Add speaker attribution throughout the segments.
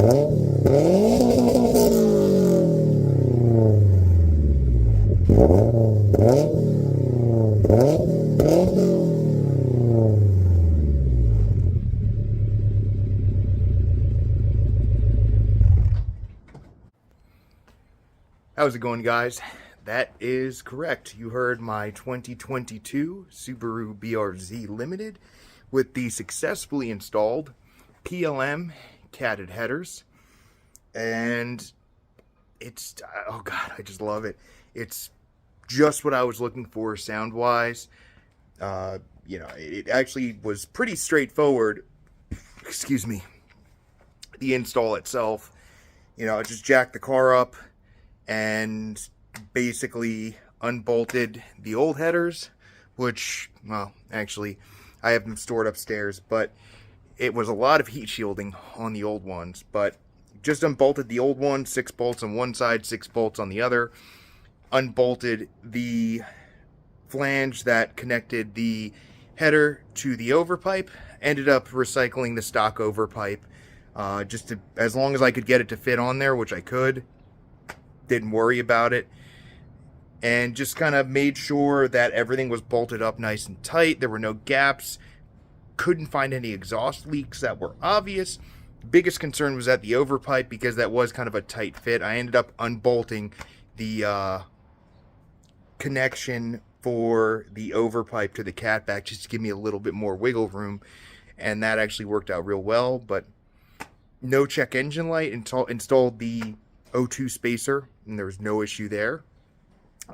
Speaker 1: How's it going, guys? That is correct. You heard my 2022 Subaru BRZ Limited with the successfully installed PLM catted headers. And it's, oh God, I just love it. It's just what I was looking for sound-wise. You know, it actually was pretty straightforward. Excuse me. The install itself, you know, I just jacked the car up and basically unbolted the old headers, which, well, actually, I have them stored upstairs, but it was a lot of heat shielding on the old ones, but just unbolted the old one, 6 bolts on one side, 6 bolts on the other, unbolted the flange that connected the header to the overpipe, ended up recycling the stock overpipe, just to, as long as I could get it to fit on there, which I could. Didn't worry about it, and just kind of made sure that everything was bolted up nice and tight. There were no gaps. Couldn't find any exhaust leaks that were obvious. Biggest concern was at the overpipe, because that was kind of a tight fit. I ended up unbolting the connection for the overpipe to the catback just to give me a little bit more wiggle room, and that actually worked out real well. But no check engine light. Installed the O2 spacer, and there was no issue there.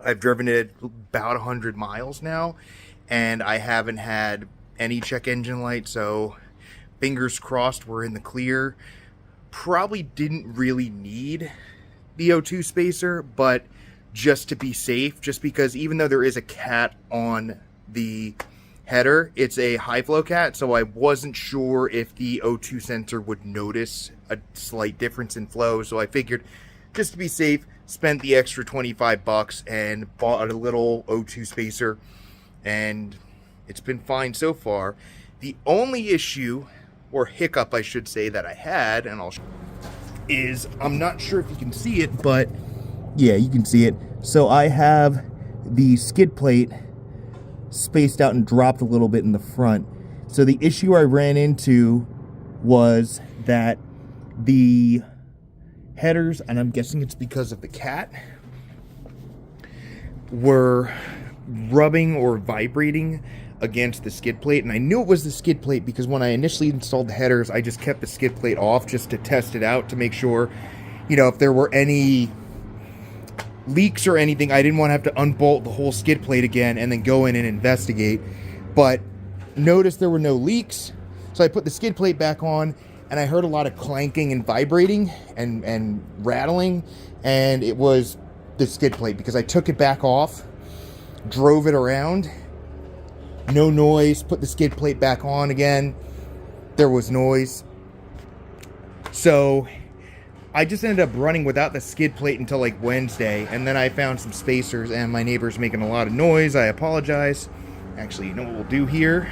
Speaker 1: I've driven it about 100 miles now, and I haven't had any check engine light, so fingers crossed we're in the clear. Probably didn't really need the O2 spacer, but just to be safe, just because even though there is a cat on the header, it's a high flow cat, so I wasn't sure if the O2 sensor would notice a slight difference in flow, so I figured just to be safe, spent the extra 25 bucks and bought a little O2 spacer, and it's been fine so far. The only issue, or hiccup I should say, that I had, and I'll show, is, I'm not sure if you can see it, but yeah, you can see it. So I have the skid plate spaced out and dropped a little bit in the front. So the issue I ran into was that the headers, and I'm guessing it's because of the cat, were rubbing or vibrating against the skid plate. And I knew it was the skid plate because when I initially installed the headers, I just kept the skid plate off just to test it out to make sure, you know, if there were any leaks or anything, I didn't want to have to unbolt the whole skid plate again and then go in and investigate. But noticed there were no leaks, so I put the skid plate back on, and I heard a lot of clanking and vibrating and rattling, and it was the skid plate, because I took it back off, drove it around, no noise, put the skid plate back on again, there was noise. So I just ended up running without the skid plate until like Wednesday, and then I found some spacers, and my neighbor's making a lot of noise. I apologize. Actually, you know what we'll do here?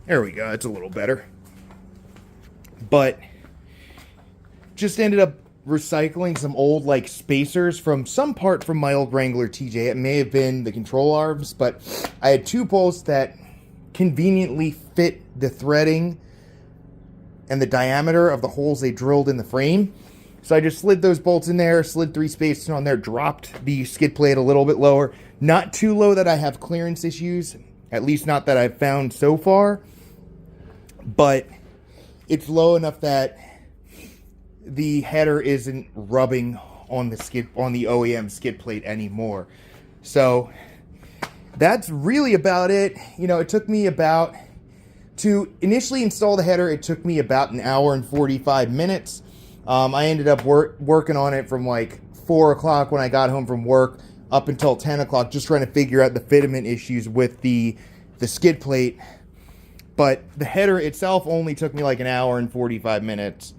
Speaker 1: There we go, it's a little better. But just ended up recycling some old like spacers from some part from my old Wrangler TJ. It may have been the control arms, but I had 2 bolts that conveniently fit the threading and the diameter of the holes they drilled in the frame. So I just slid those bolts in there, slid 3 spacers on there, dropped the skid plate a little bit lower. Not too low that I have clearance issues, at least not that I've found so far. But it's low enough that the header isn't rubbing on the OEM skid plate anymore. So that's really about it. You know, it took me about, to initially install the header, it took me about an hour and 45 minutes. I ended up working on it from like 4 o'clock when I got home from work up until 10 o'clock, just trying to figure out the fitment issues with the skid plate. But the header itself only took me like an hour and 45 minutes.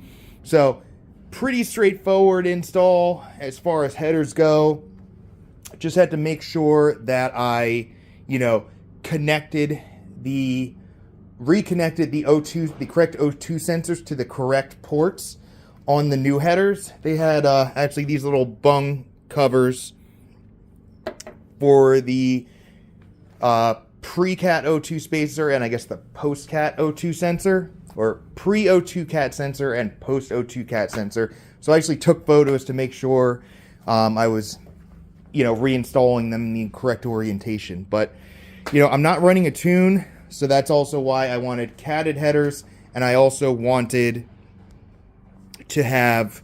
Speaker 1: So pretty straightforward install as far as headers go. Just had to make sure that I, you know, connected reconnected the correct O2 sensors to the correct ports on the new headers. They had actually these little bung covers for the pre-cat O2 spacer and I guess the post-cat O2 sensor, or pre-O2 cat sensor and post-O2 cat sensor. So I actually took photos to make sure I was, reinstalling them in the correct orientation. But, I'm not running a tune, so that's also why I wanted catted headers, and I also wanted to have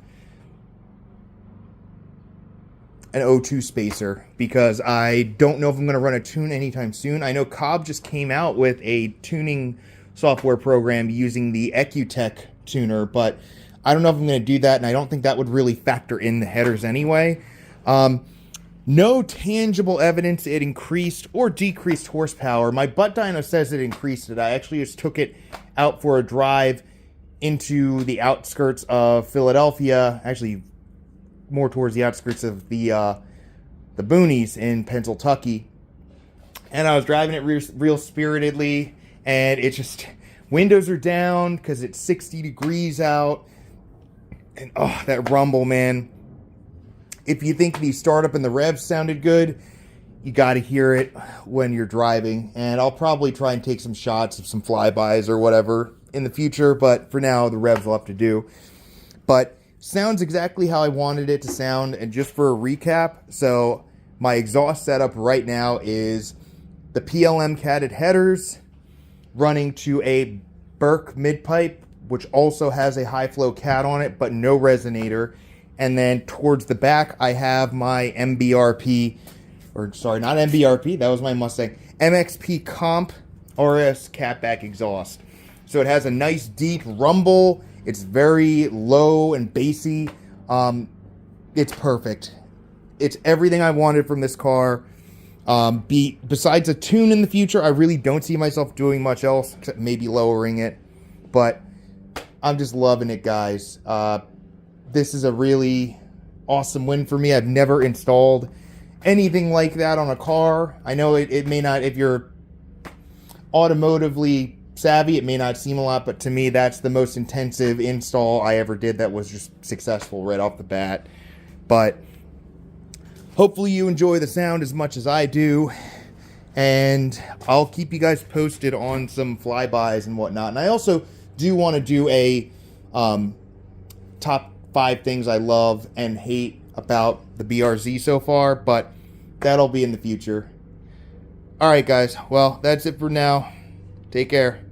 Speaker 1: an O2 spacer, because I don't know if I'm going to run a tune anytime soon. I know Cobb just came out with a tuning software program using the EcuTech tuner, but I don't know if I'm going to do that, and I don't think that would really factor in the headers anyway. No tangible evidence it increased or decreased horsepower. My butt dyno says it increased it. I actually just took it out for a drive into the outskirts of Philadelphia, actually more towards the outskirts of the boonies in Pennsylvania, and I was driving it real spiritedly, and it just, windows are down because it's 60 degrees out, and oh, that rumble, man. If you think the startup and the revs sounded good, you got to hear it when you're driving. And I'll probably try and take some shots of some flybys or whatever in the future, but for now, the revs will have to do. But sounds exactly how I wanted it to sound. And just for a recap, so my exhaust setup right now is the PLM catted headers running to a Burke mid-pipe, which also has a high-flow cat on it, but no resonator. And then towards the back, I have my MBRP, or sorry, not MBRP, that was my Mustang, MXP Comp RS catback exhaust. So it has a nice deep rumble. It's very low and bassy. It's perfect. It's everything I wanted from this car. Besides a tune in the future, I really don't see myself doing much else, except maybe lowering it. But I'm just loving it, guys. This is a really awesome win for me. I've never installed anything like that on a car. I know it may not, if you're automotively savvy, it may not seem a lot, but to me, that's the most intensive install I ever did that was just successful right off the bat. But hopefully you enjoy the sound as much as I do, and I'll keep you guys posted on some flybys and whatnot. And I also do want to do a top 5 things I love and hate about the BRZ so far, but that'll be in the future. Alright guys, well, that's it for now. Take care.